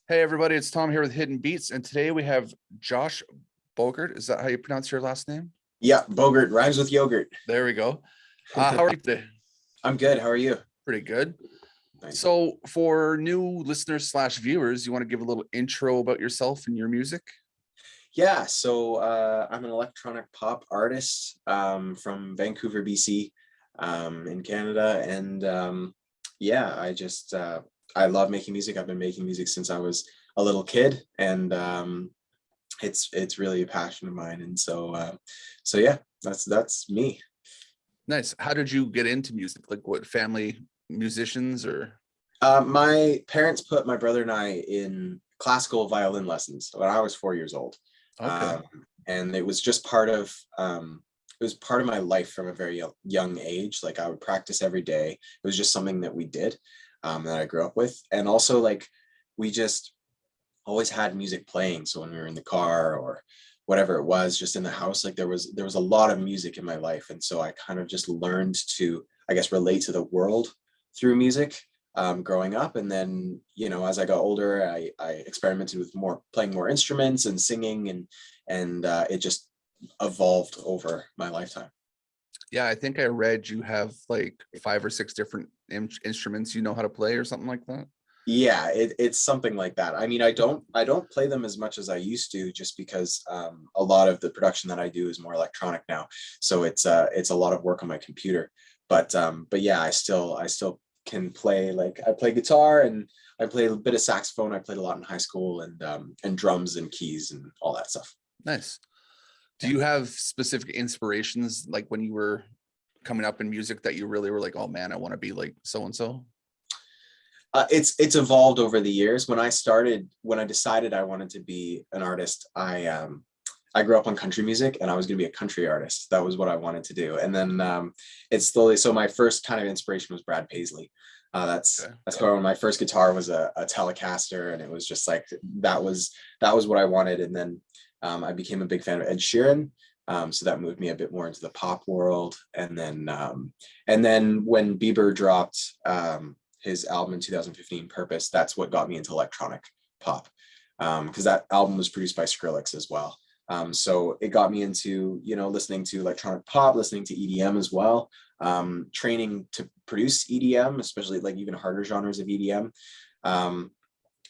Hey everybody, it's Tom here with Hidden Beats, and today we have Josh Bogert. Is that how you pronounce your last name? Yeah, Bogert rhymes with yogurt. There we go. How are you today? I'm good. How are you? Pretty good. Nice. So for new listeners slash viewers, you want to give a little intro about yourself and your music? Yeah, so I'm an electronic pop artist from Vancouver, BC, in Canada, and yeah, I love making music. I've been making music since I was a little kid, and it's really a passion of mine. And so yeah, that's me. Nice. How did you get into music? Like what, family musicians or? My parents put my brother and I in classical violin lessons when I was 4 years old. Okay. Um, and it was just part of it was part of my life from a very young age. Like I would practice every day. It was just something that we did, that I grew up with. And also like we just always had music playing. So when we were in the car or whatever it was, just in the house, like there was a lot of music in my life. And so I kind of just learned to, I guess, relate to the world through music, growing up. And then, as I got older, I experimented with playing more instruments and singing, and it just evolved over my lifetime. Yeah, I think I read you have like 5 or 6 different instruments you know how to play or something like that. Yeah, it's something like that. I mean, I don't play them as much as I used to, just because a lot of the production that I do is more electronic now. So it's a lot of work on my computer. But yeah, I still can play. Like I play guitar and I play a bit of saxophone. I played a lot in high school, and drums and keys and all that stuff. Nice. Do Yeah. you have specific inspirations like when you were coming up in music that you really were like, oh man, I want to be like so and so? It's evolved over the years. When I decided I wanted to be an artist, I grew up on country music, and I was going to be a country artist. That was what I wanted to do. And then it's slowly. So my first kind of inspiration was Brad Paisley. That's Okay. that's where my first guitar was a Telecaster, and it was just like that was what I wanted. And then I became a big fan of Ed Sheeran. So that moved me a bit more into the pop world. And then when Bieber dropped his album in 2015, Purpose, that's what got me into electronic pop, because that album was produced by Skrillex as well. So it got me into, listening to electronic pop, listening to EDM as well, training to produce EDM, especially like even harder genres of EDM. Um,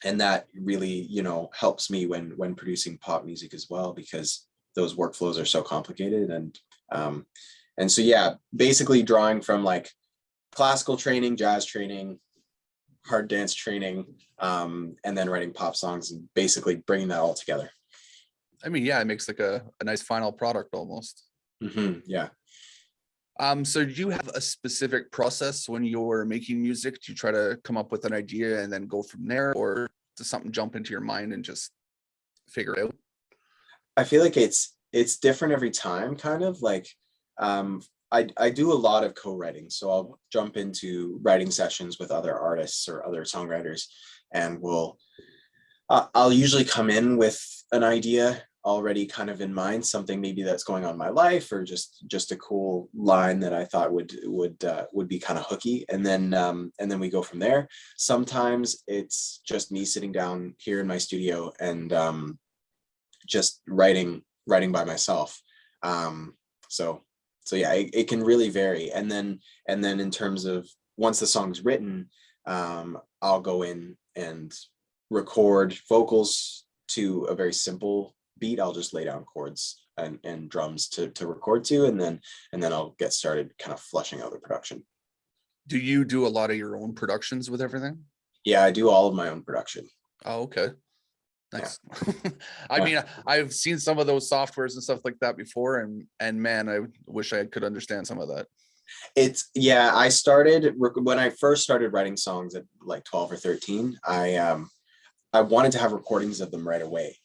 and that really, helps me when producing pop music as well, because those workflows are so complicated. And so, yeah, basically drawing from like classical training, jazz training, hard dance training, and then writing pop songs and basically bringing that all together. I mean, yeah, it makes like a nice final product almost. Yeah. So do you have a specific process when you're making music? Do you try to come up with an idea and then go from there, or does something jump into your mind and just figure it out? I feel like it's different every time, kind of like I do a lot of co-writing. So I'll jump into writing sessions with other artists or other songwriters, and I'll usually come in with an idea already kind of in mind, something maybe that's going on in my life, or just a cool line that I thought would be kind of hooky, and then we go from there. Sometimes it's just me sitting down here in my studio and just writing by myself. So so yeah, it can really vary. And then in terms of once the song's written, I'll go in and record vocals to a very simple beat. I'll just lay down chords and drums to record to, and then I'll get started kind of flushing out the production. Do you do a lot of your own productions with everything? Yeah, I do all of my own production. Oh, okay. Yeah. Nice. I mean, I've seen some of those softwares and stuff like that before, and man, I wish I could understand some of that. It's yeah, I started when I first started writing songs at like 12 or 13. I wanted to have recordings of them right away.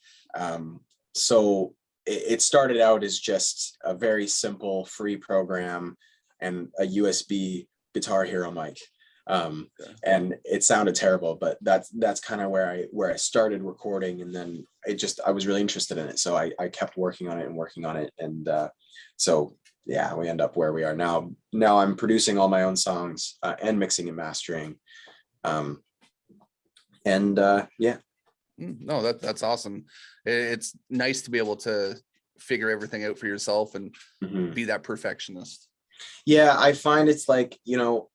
So it started out as just a very simple free program and a USB Guitar Hero mic. Okay. And it sounded terrible, but that's kind of where I started recording, and then I was really interested in it, so I kept working on it and working on it, and so yeah, we end up where we are now. Now I'm producing all my own songs, and mixing and mastering, and yeah. No, that's awesome. It's nice to be able to figure everything out for yourself and Mhm. be that perfectionist. Yeah, I find it's like,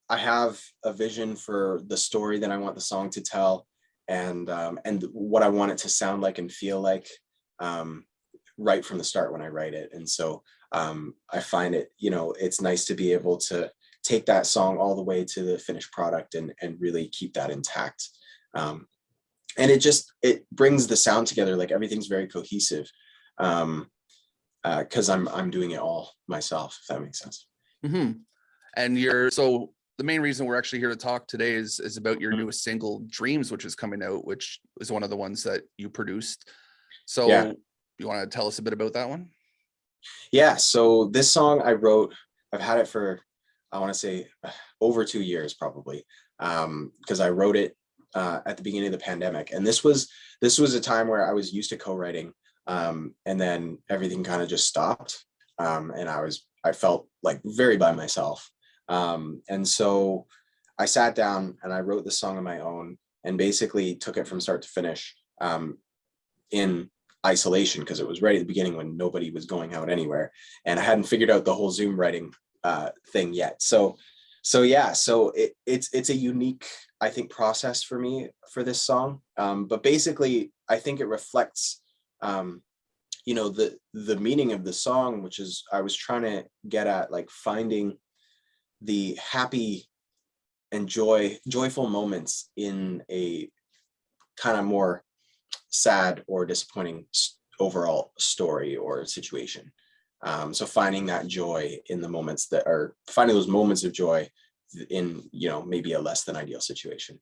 I have a vision for the story that I want the song to tell, and what I want it to sound like and feel like, um, right from the start when I write it. And so I find it, it's nice to be able to take that song all the way to the finished product and really keep that intact. Um, and it brings the sound together, like everything's very cohesive. Um, because I'm doing it all myself, if that makes sense. Hmm. And so the main reason we're actually here to talk today is about your newest single, Dreams, which is coming out, which is one of the ones that you produced. Yeah. So you want to tell us a bit about that one? Yeah. So this song I wrote, I've had it for, I want to say over 2 years probably. Because I wrote it at the beginning of the pandemic. And this was a time where I was used to co-writing. And then everything kind of just stopped. And I felt like very by myself. And so I sat down and I wrote the song on my own and basically took it from start to finish, in isolation, because it was right at the beginning when nobody was going out anywhere, and I hadn't figured out the whole Zoom writing thing yet. So yeah, so it's a unique, I think, process for me for this song. But basically, I think it reflects, the meaning of the song, which is I was trying to get at, like, finding the happy and joyful moments in a kind of more sad or disappointing overall story or situation. So finding that joy in the moments that are finding those moments of joy in, maybe a less than ideal situation.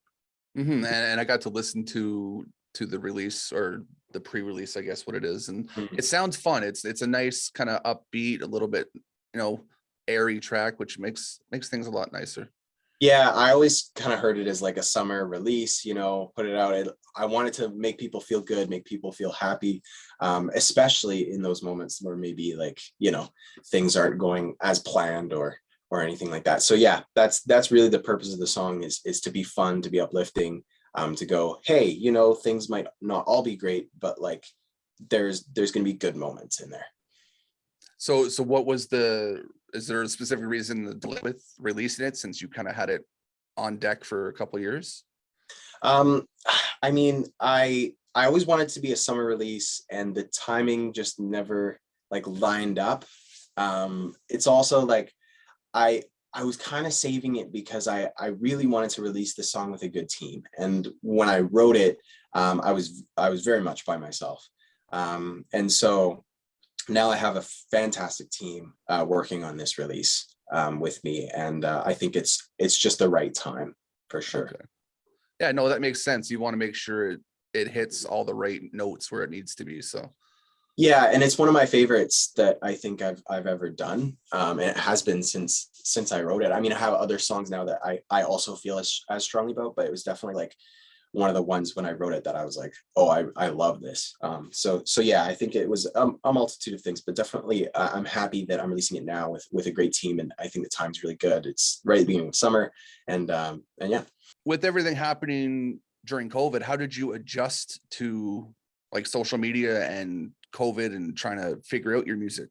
And I got to listen to the release, or the pre-release, I guess what it is, and Mhm. it sounds fun. It's a nice kind of upbeat, a little bit, airy track, which makes things a lot nicer. Yeah, I always kind of heard it as like a summer release, put it out. I wanted to make people feel good, make people feel happy, especially in those moments where maybe, like, things aren't going as planned or anything like that. So yeah, that's really the purpose of the song, is to be fun, to be uplifting, to go, hey, things might not all be great, but, like, there's going to be good moments in there. So what was is there a specific reason the delay with releasing it, since you kind of had it on deck for a couple years? Um, I mean, I always wanted to be a summer release, and the timing just never, like, lined up. It's also like I I was kind of saving it because I really wanted to release the song with a good team, and when I wrote it, I was very much by myself, and so now I have a fantastic team working on this release, with me, and I think it's just the right time for sure. Okay. Yeah, no, that makes sense. You want to make sure it hits all the right notes where it needs to be. So Yeah, and it's one of my favorites that I think I've ever done, and it has been since I wrote it. I mean, I have other songs now that I also feel as strongly about, but it was definitely, like, one of the ones when I wrote it that I was like, oh, I love this. So yeah, I think it was a multitude of things, but definitely I'm happy that I'm releasing it now with a great team, and I think the time's really good. It's right at the beginning of summer, and yeah. with everything happening during COVID, how did you adjust to, like, social media and COVID and trying to figure out your music?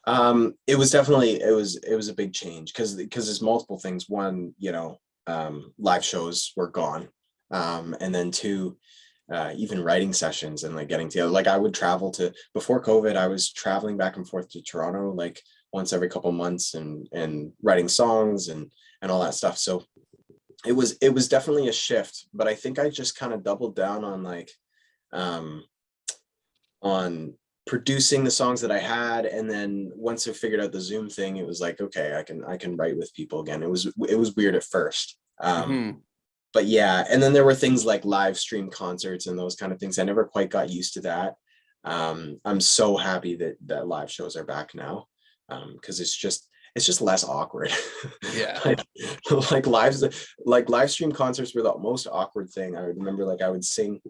It was definitely, it was a big change, because there's multiple things. One, live shows were gone, and then two, even writing sessions and, like, getting together. Like, I would travel to before COVID, I was traveling back and forth to Toronto, like, once every couple months, and writing songs and all that stuff. So it was definitely a shift, but I think I just kind of doubled down on, like, um on producing the songs that I had, and then once I figured out the Zoom thing, it was like, okay, I can write with people again. It was weird at first, Hmm. but yeah. And then there were things like live stream concerts and those kind of things. I never quite got used to that. I'm so happy that live shows are back now, because it's just less awkward. Yeah. like, like live stream concerts were the most awkward thing. I would remember, like, I would sing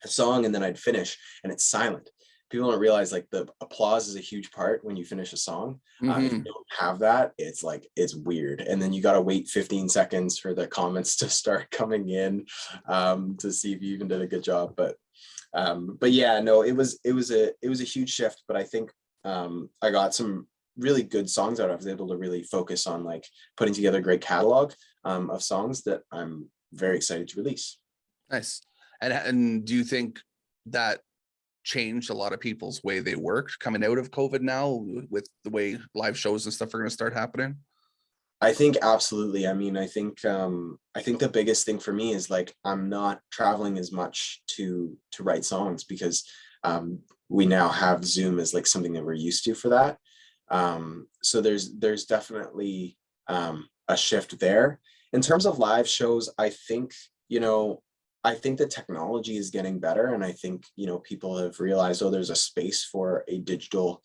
a song and then I'd finish and it's silent. people don't realize like the applause is a huge part when you finish a song. If you don't have that, it's like, it's weird. And then you got to wait 15 seconds for the comments to start coming in to see if you even did a good job. But yeah, no, it was a huge shift, but I think I got some really good songs out of it. I was able to really focus on like putting together a great catalog of songs that I'm very excited to release. Nice. And do you think that changed a lot of people's way they worked coming out of COVID now with the way live shows and stuff are going to start happening? I think absolutely. I mean, I think the biggest thing for me is like I'm not traveling as much to write songs because we now have Zoom as like something that we're used to for that. So there's definitely a shift there. In terms of live shows, I think, I think the technology is getting better, and I think, people have realized, oh, there's a space for a digital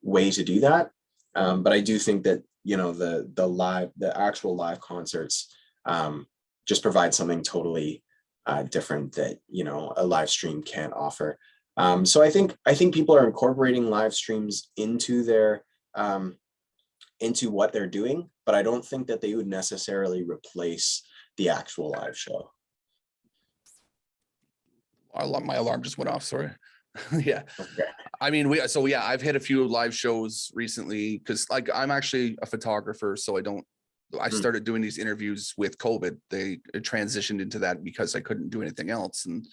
way to do that. But I do think that, the actual live concerts just provide something totally different that, a live stream can't offer. So I think people are incorporating live streams into their into what they're doing, but I don't think that they would necessarily replace the actual live show. My alarm just went off, sorry. Yeah. Okay. I mean, I've hit a few live shows recently because like I'm actually a photographer, so I started doing these interviews with COVID. They transitioned into that because I couldn't do anything else. And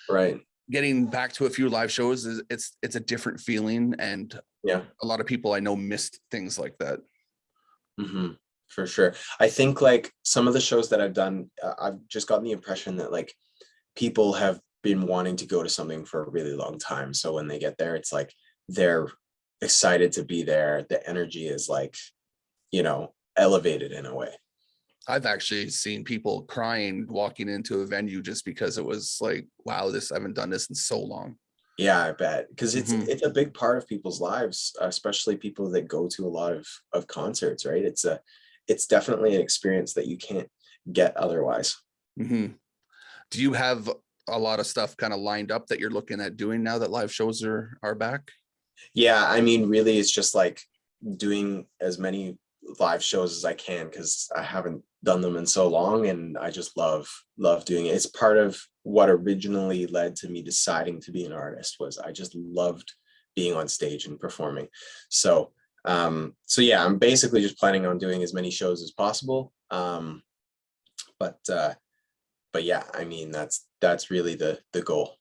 Right. getting back to a few live shows it's a different feeling, and Yeah. a lot of people I know missed things like that. For sure. I think like some of the shows that I've done, I've just gotten the impression that like people have been wanting to go to something for a really long time. So when they get there, it's like they're excited to be there. The energy is like, elevated in a way. I've actually seen people crying walking into a venue just because it was like, wow, I haven't done this in so long. Yeah, I bet, because it's a big part of people's lives, especially people that go to a lot of concerts, right? It's definitely an experience that you can't get otherwise. Do you have a lot of stuff kind of lined up that you're looking at doing now that live shows are back? Yeah, I mean, really, it's just like doing as many live shows as I can because I haven't done them in so long, and I just love doing it. It's part of what originally led to me deciding to be an artist. Was I just loved being on stage and performing. So yeah, I'm basically just planning on doing as many shows as possible. But yeah, I mean, that's really the goal.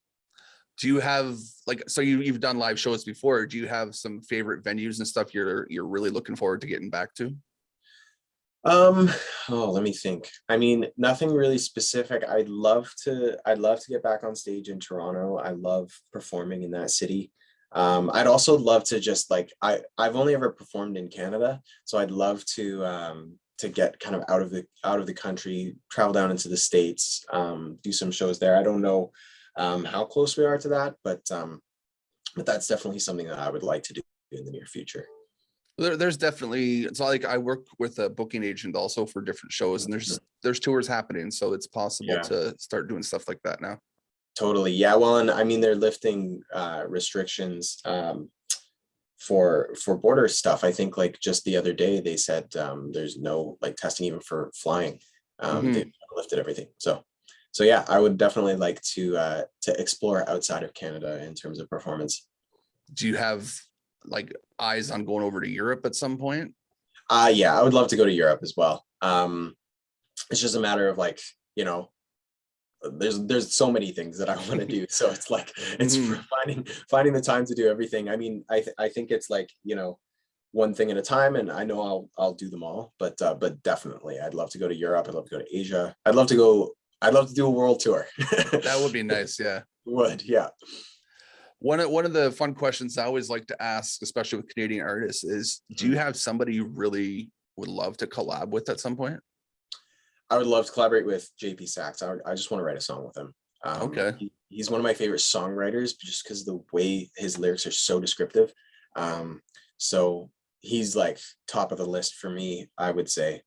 Do you have so you've done live shows before? Do you have some favorite venues and stuff you're really looking forward to getting back to? Let me think. I mean, nothing really specific. I'd love to get back on stage in Toronto. I love performing in that city. I'd also love to just like I've only ever performed in Canada, so I'd love to get kind of out of the country, travel down into the States, do some shows there. I don't know how close we are to that, but that's definitely something that I would like to do in the near future. There's definitely, it's like I work with a booking agent also for different shows, and there's tours happening, so it's possible to start doing stuff like that now. Totally. Yeah. Well, and I mean, they're lifting restrictions for border stuff. I think like just the other day they said there's no like testing even for flying. They've lifted everything. So yeah, I would definitely like to explore outside of Canada in terms of performance. Do you have like eyes on going over to Europe at some point? Yeah, I would love to go to Europe as well. It's just a matter of like, there's so many things that I want to do. So it's like, it's finding the time to do everything. I mean, I think it's like, one thing at a time, and I know I'll do them all, but definitely I'd love to go to Europe. I'd love to go to Asia. I'd love to do a world tour. That would be nice. Yeah. Would. Yeah. One of the fun questions I always like to ask, especially with Canadian artists, is do you have somebody you really would love to collab with at some point? I would love to collaborate with JP Sachs. I just want to write a song with him. Okay. He's one of my favorite songwriters just because of the way his lyrics are so descriptive. So he's like top of the list for me, I would say.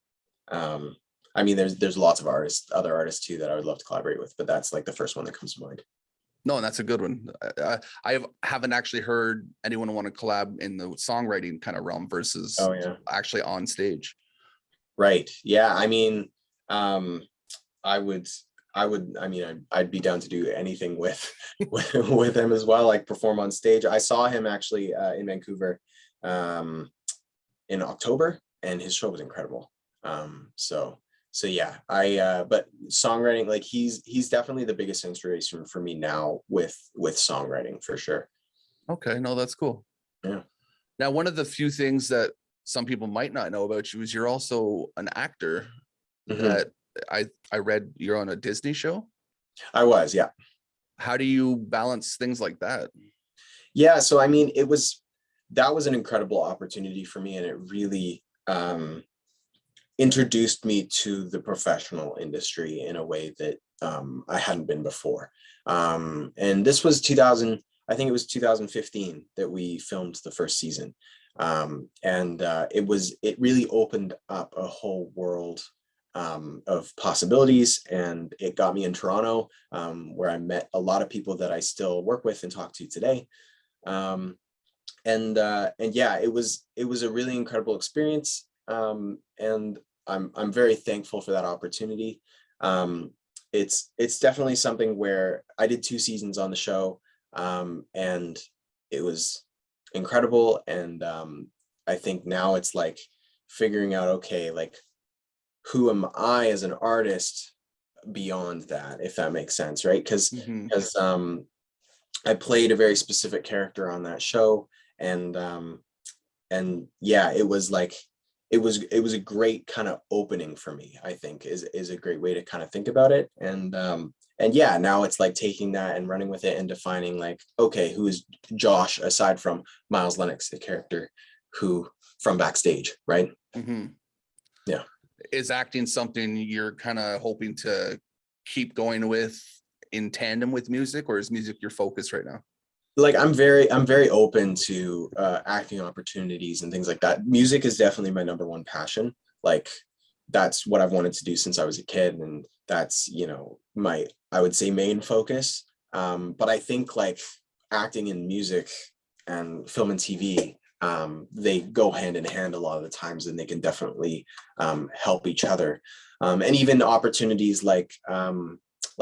I mean, there's lots of other artists too that I would love to collaborate with, but that's like the first one that comes to mind. No, that's a good one. Haven't actually heard anyone want to collab in the songwriting kind of realm versus Oh yeah. actually on stage. Right. Yeah. I mean, I would, I mean, I'd be down to do anything with, with him as well, like perform on stage. I saw him actually in Vancouver in October, and his show was incredible. So yeah, but songwriting, like he's definitely the biggest inspiration for me now with songwriting for sure. Okay, no, that's cool. Yeah. Now, one of the few things that some people might not know about you is you're also an actor. Mhm. That I read you're on a Disney show. I was, yeah. How do you balance things like that? Yeah, so I mean, that was an incredible opportunity for me, and it really introduced me to the professional industry in a way that I hadn't been before. And this was 2000, I think it was 2015 that we filmed the first season. And it really opened up a whole world of possibilities, and it got me in Toronto, where I met a lot of people that I still work with and talk to today. And yeah, it was a really incredible experience. And I'm very thankful for that opportunity. It's definitely something where I did 2 seasons on the show, and it was incredible. And I think now it's like figuring out, okay, like who am I as an artist beyond that, if that makes sense, right? Because Mhm. I played a very specific character on that show, and yeah, it was like it was a great kind of opening for me, I think is a great way to kind of think about it. And yeah, now it's like taking that and running with it and defining like, okay, who is Josh aside from Miles Lennox, the character who from backstage, right? Mhm. Yeah. Is acting something you're kind of hoping to keep going with in tandem with music, or is music your focus right now? Like I'm very open to acting opportunities and things like that. Music is definitely my number one passion. Like that's what I've wanted to do since I was a kid, and that's, you know, my, I would say, main focus. But I think like acting and music and film and TV, they go hand in hand a lot of the times, and they can definitely help each other. And even opportunities like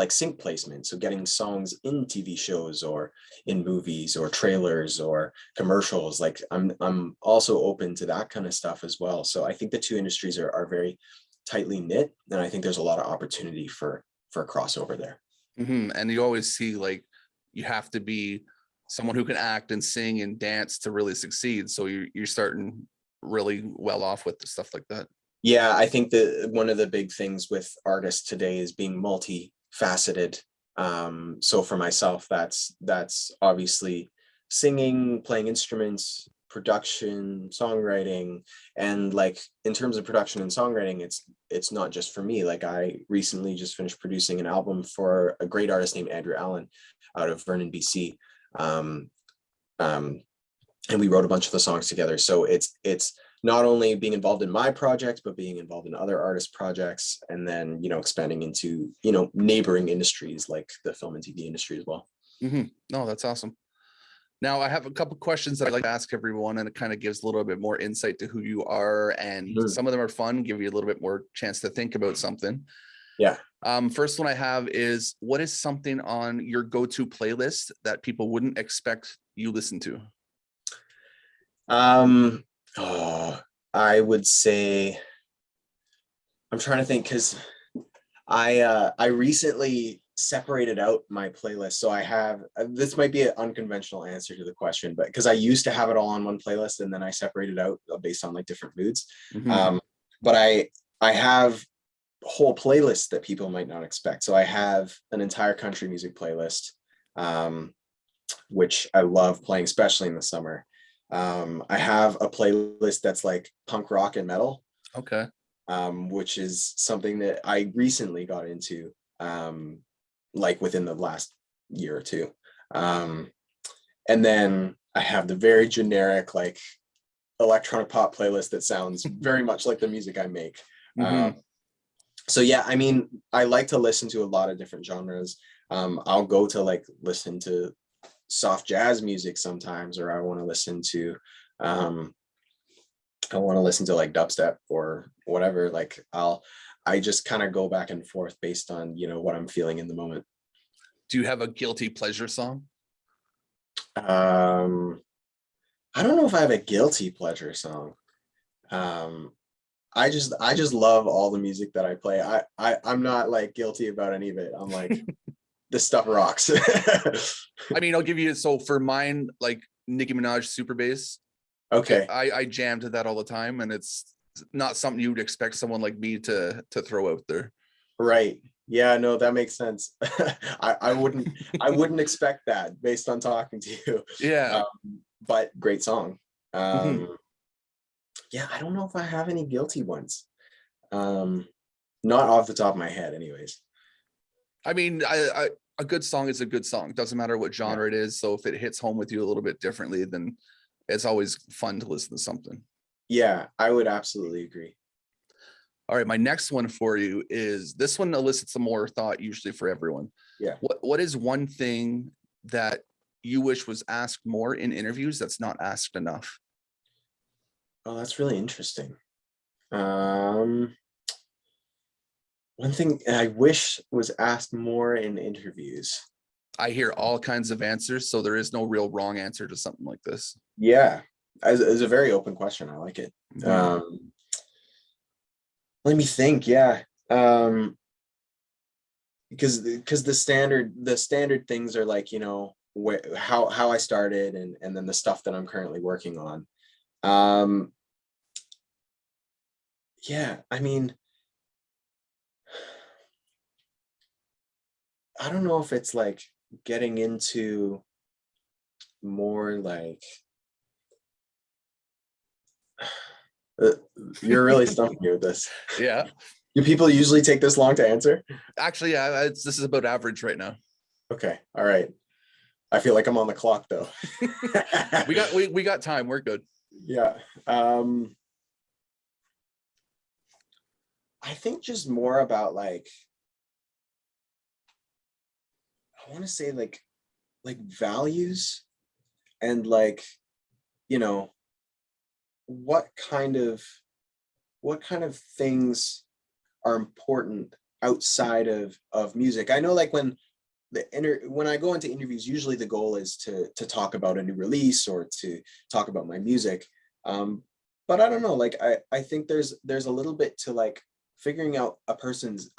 sync placement, so getting songs in TV shows or in movies or trailers or commercials, like I'm also open to that kind of stuff as well. So I think the two industries are very tightly knit, and I think there's a lot of opportunity for crossover there. Mhm. And you always see like you have to be someone who can act and sing and dance to really succeed. So you're starting really well off with the stuff like that. Yeah, I think that one of the big things with artists today is being multifaceted. So for myself, that's obviously singing, playing instruments, production, songwriting. And like in terms of production and songwriting, it's not just for me. Like I recently just finished producing an album for a great artist named Andrew Allen out of Vernon, BC. Um, um, and we wrote a bunch of the songs together. So it's not only being involved in my project, but being involved in other artist projects, and then, you know, expanding into, you know, neighboring industries like the film and TV industry as well. Mhm. No, that's awesome. Now, I have a couple questions that I like to ask everyone, and it kind of gives a little bit more insight to who you are. And Mhm. some of them are fun, give you a little bit more chance to think about something. Yeah. First one I have is, what is something on your go-to playlist that people wouldn't expect you listen to? Um, oh, I would say, I'm trying to think, because I recently separated out my playlist. So I have, this might be an unconventional answer to the question, but because I used to have it all on one playlist, and then I separated out based on like different moods. Mhm. Um, but I have whole playlists that people might not expect. So I have an entire country music playlist, um, which I love playing, especially in the summer. I have a playlist that's like punk rock and metal, Okay. which is something that I recently got into, like within the last year or two. Um, and then I have the very generic, like electronic pop playlist that sounds very much like the music I make. Mhm. So yeah, I mean, I like to listen to a lot of different genres. I'll go to like listen to soft jazz music sometimes, or I want to listen to like dubstep or whatever. Like I just kind of go back and forth based on, you know, what I'm feeling in the moment. Do you have a guilty pleasure song? I don't know if I have a guilty pleasure song. Um, I just love all the music that I play. I'm not like guilty about any of it. I'm like, this stuff rocks. I mean, I'll give you, so for mine, like Nicki Minaj Super Bass. Okay. I jam to that all the time, and it's not something you would expect someone like me to throw out there. Right. Yeah, no, that makes sense. I wouldn't expect that based on talking to you. Yeah. But great song. Mhm. Yeah, I don't know if I have any guilty ones. Not off the top of my head, anyways. I mean, a good song is a good song. Doesn't matter what Yeah. genre it is. So if it hits home with you a little bit differently, then it's always fun to listen to something. Yeah, I would absolutely agree. All right, my next one for you is, this one elicits some more thought usually for everyone. Yeah. What is one thing that you wish was asked more in interviews that's not asked enough? Oh, that's really interesting. One thing I wish was asked more in interviews. I hear all kinds of answers, so there is no real wrong answer to something like this. Yeah, as a very open question. I like it. Mhm. Let me think. Yeah. Because the standard things are like, you know, how I started, and then the stuff that I'm currently working on. Um, yeah, I mean, I don't know if it's like getting into more like uh, you're really stumping me with this. Yeah. Do people usually take this long to answer? Actually, yeah, this is about average right now. Okay, all right. I feel like I'm on the clock though. We got time. We're good. Yeah. I think just more about like, I want to say like values, and like, you know, what kind of things are important outside of music. I know like when I go into interviews, usually the goal is to talk about a new release or to talk about my music. But I don't know, like I think there's a little bit to like figuring out a person's,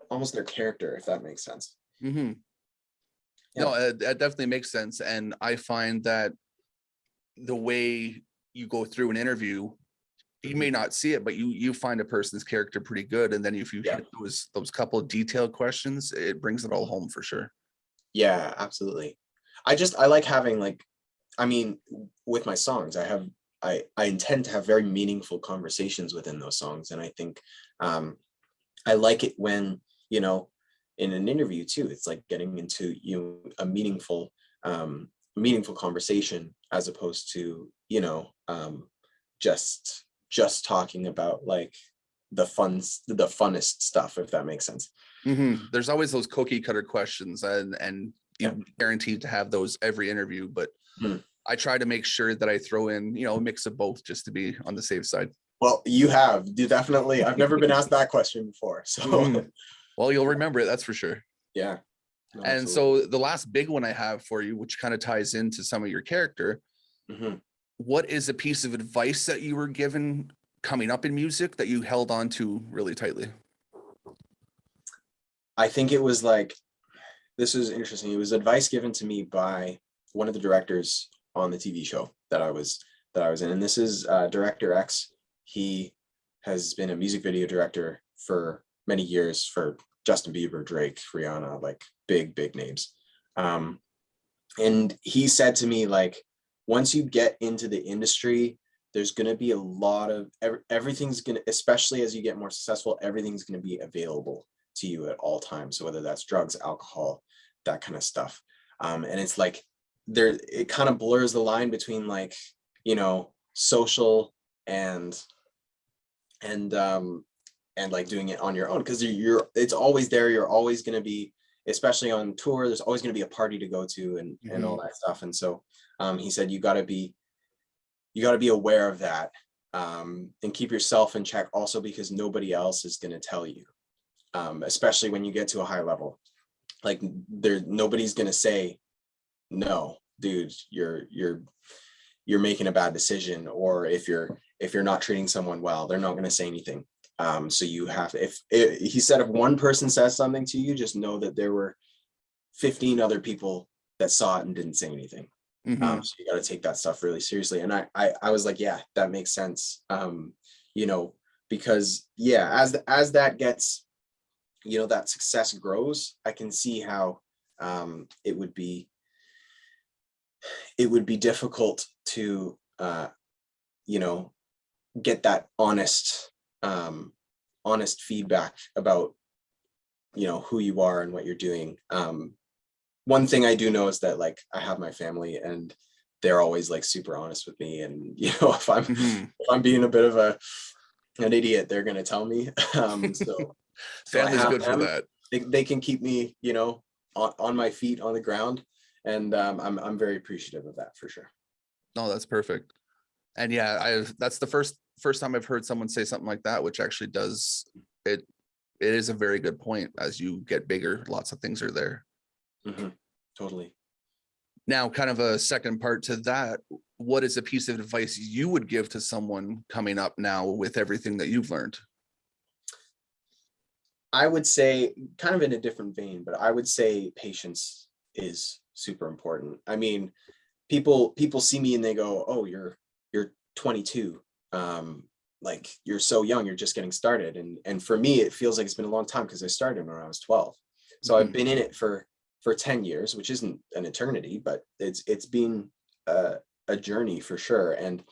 almost their character, if that makes sense. Mm-hmm. Yeah. No, that definitely makes sense. And I find that the way you go through an interview, you may not see it, but you find a person's character pretty good. And then if you Yeah. hit those couple of detailed questions, it brings it all home for sure. Yeah, absolutely. I like having like, I mean, with my songs, I intend to have very meaningful conversations within those songs. And I think I like it when, you know, in an interview too, it's like getting into, you know, a meaningful conversation, as opposed to, you know, just talking about like the funnest stuff, if that makes sense. Mm-hmm. There's always those cookie cutter questions, and Yeah. you guaranteed to have those every interview, but Hmm. I try to make sure that I throw in, a mix of both just to be on the safe side. Well, you definitely, I've never been asked that question before. So Mhm. Well, you'll remember it, that's for sure. yeah. No, And absolutely. so the last big one I have for you, which kind of ties into some of your character, Hmm. what is a piece of advice that you were given coming up in music that you held on to really tightly? I think it was like, this is interesting. It was advice given to me by one of the directors on the TV show that I was in. And this is Director X. He has been a music video director for many years for Justin Bieber, Drake, Rihanna, like big names. And he said to me, like, once you get into the industry, there's going to be a lot of everything's going to, especially as you get more successful, everything's going to be available to you at all times. So whether that's drugs, alcohol, that kind of stuff. And it's like it kind of blurs the line between like, you know, social and and like doing it on your own, because it's always there. You're always going to be, especially on tour, there's always going to be a party to go to and all that stuff. And so he said, you got to be aware of that, and keep yourself in check also, because nobody else is going to tell you, especially when you get to a high level. Like nobody's going to say, no, dude, you're making a bad decision. Or if you're not treating someone well, they're not going to say anything. So you have, he said, if one person says something to you, just know that there were 15 other people that saw it and didn't say anything. So you got to take that stuff really seriously. And I was like, yeah, that makes sense. Because as that gets, that success grows, I can see how it would be difficult to get that honest feedback about who you are and what you're doing. One thing I do know is that, like, I have my family and they're always like super honest with me, and if I'm being a bit of an idiot, they're gonna tell me. So family's good for that. They can keep me on my feet on the ground, and I'm very appreciative of that, for sure. No, that's perfect. And yeah, that's the first time I've heard someone say something like that, which actually does it. It is a very good point. As you get bigger, lots of things are there. Totally. Now, kind of a second part to that, what is a piece of advice you would give to someone coming up now with everything that you've learned? I would say, kind of in a different vein, but I would say patience is super important. I mean, people see me and they go, oh, you're 22. Like, you're so young, you're just getting started. And for me, it feels like it's been a long time, because I started when I was 12. So I've been in it for 10 years, which isn't an eternity, but it's been a journey for sure. And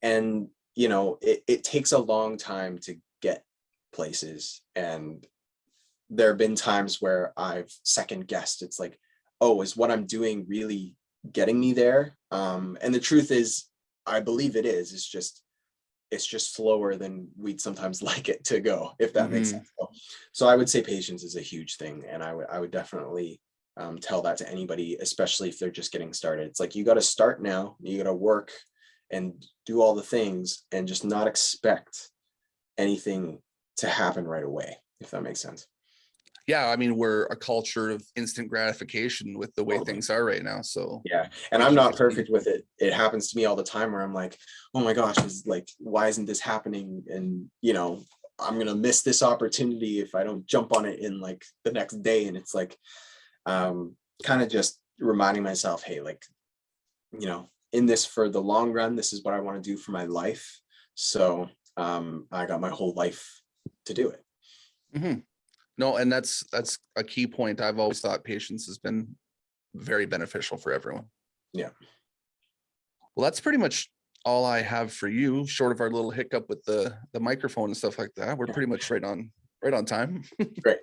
it takes a long time to get places. And there have been times where I've second guessed. It's like, oh, is what I'm doing really getting me there? And the truth is, I believe it is. It's just slower than we'd sometimes like it to go, if that makes sense. So I would say patience is a huge thing. And I would definitely tell that to anybody, especially if they're just getting started. It's like, you got to start now, you got to work and do all the things, and just not expect anything to happen right away, if that makes sense. Yeah, I mean, we're a culture of instant gratification with the way things are right now. So yeah, and I'm not perfect with it. It happens to me all the time where I'm like, oh my gosh, why isn't this happening? And I'm gonna miss this opportunity if I don't jump on it in like the next day. And it's like, kind of just reminding myself, hey, like, in this for the long run, this is what I want to do for my life. So I got my whole life to do it. No, and that's a key point. I've always thought patience has been very beneficial for everyone. Yeah. Well, that's pretty much all I have for you, short of our little hiccup with the microphone and stuff like that. We're pretty much right on time. Great.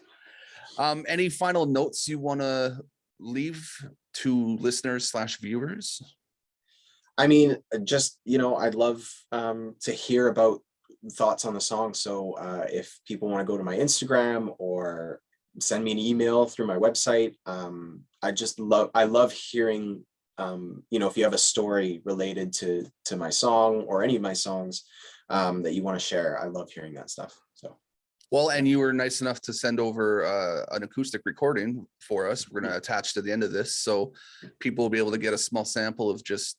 Any final notes you want to leave to listeners/viewers? I mean, just, I'd love to hear about thoughts on the song. So if people want to go to my Instagram or send me an email through my website, I love hearing, if you have a story related to my song or any of my songs that you want to share. I love hearing that stuff. So. Well, and you were nice enough to send over an acoustic recording for us. We're going to attach to the end of this, so people will be able to get a small sample of just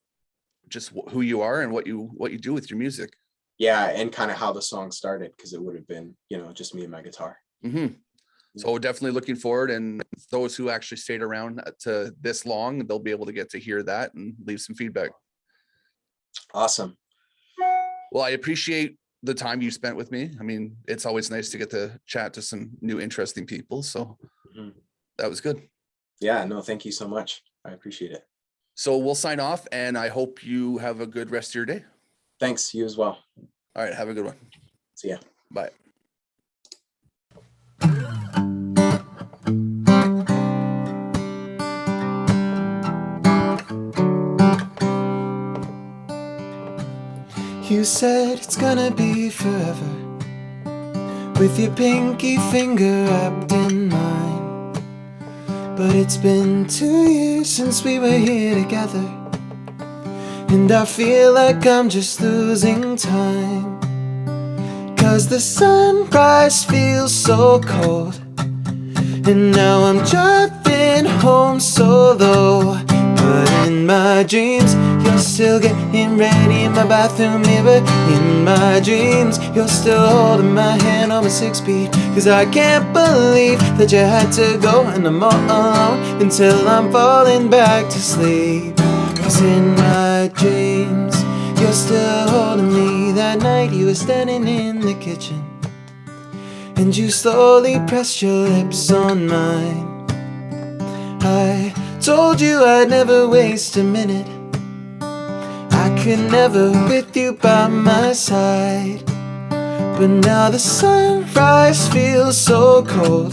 who you are and what you do with your music. Yeah, and kind of how the song started, because it would have been, just me and my guitar. So definitely looking forward, and those who actually stayed around to this long, they'll be able to get to hear that and leave some feedback. Awesome. Well, I appreciate the time you spent with me. I mean, it's always nice to get to chat to some new, interesting people. So that was good. Yeah, no, thank you so much. I appreciate it. So we'll sign off, and I hope you have a good rest of your day. Thanks, you as well. All right, have a good one. See ya. Bye. You said it's gonna be forever, with your pinky finger wrapped in mine. But it's been 2 years since we were here together, and I feel like I'm just losing time. 'Cause the sunrise feels so cold, and now I'm driving home solo. But in my dreams, you're still getting ready in my bathroom mirror. In my dreams, you're still holding my hand on my 6-speed. 'Cause I can't believe that you had to go, and I'm all alone until I'm falling back to sleep. 'Cause in my dreams, you're still holding me. That night you were standing in the kitchen, and you slowly pressed your lips on mine. I told you I'd never waste a minute. I could never with you by my side. But now the sunrise feels so cold,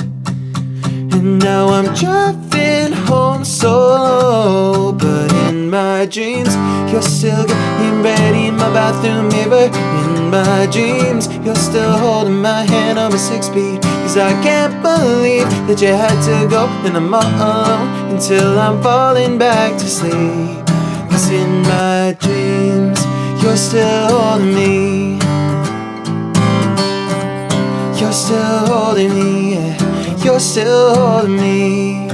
and now I'm driving home solo. But in my dreams, you're still getting ready in my bathroom mirror. In my dreams, you're still holding my hand on my 6-speed. 'Cause I can't believe that you had to go, and I'm all alone until I'm falling back to sleep. 'Cause in my dreams, you're still holding me. You're still holding me, yeah. You're still holding me.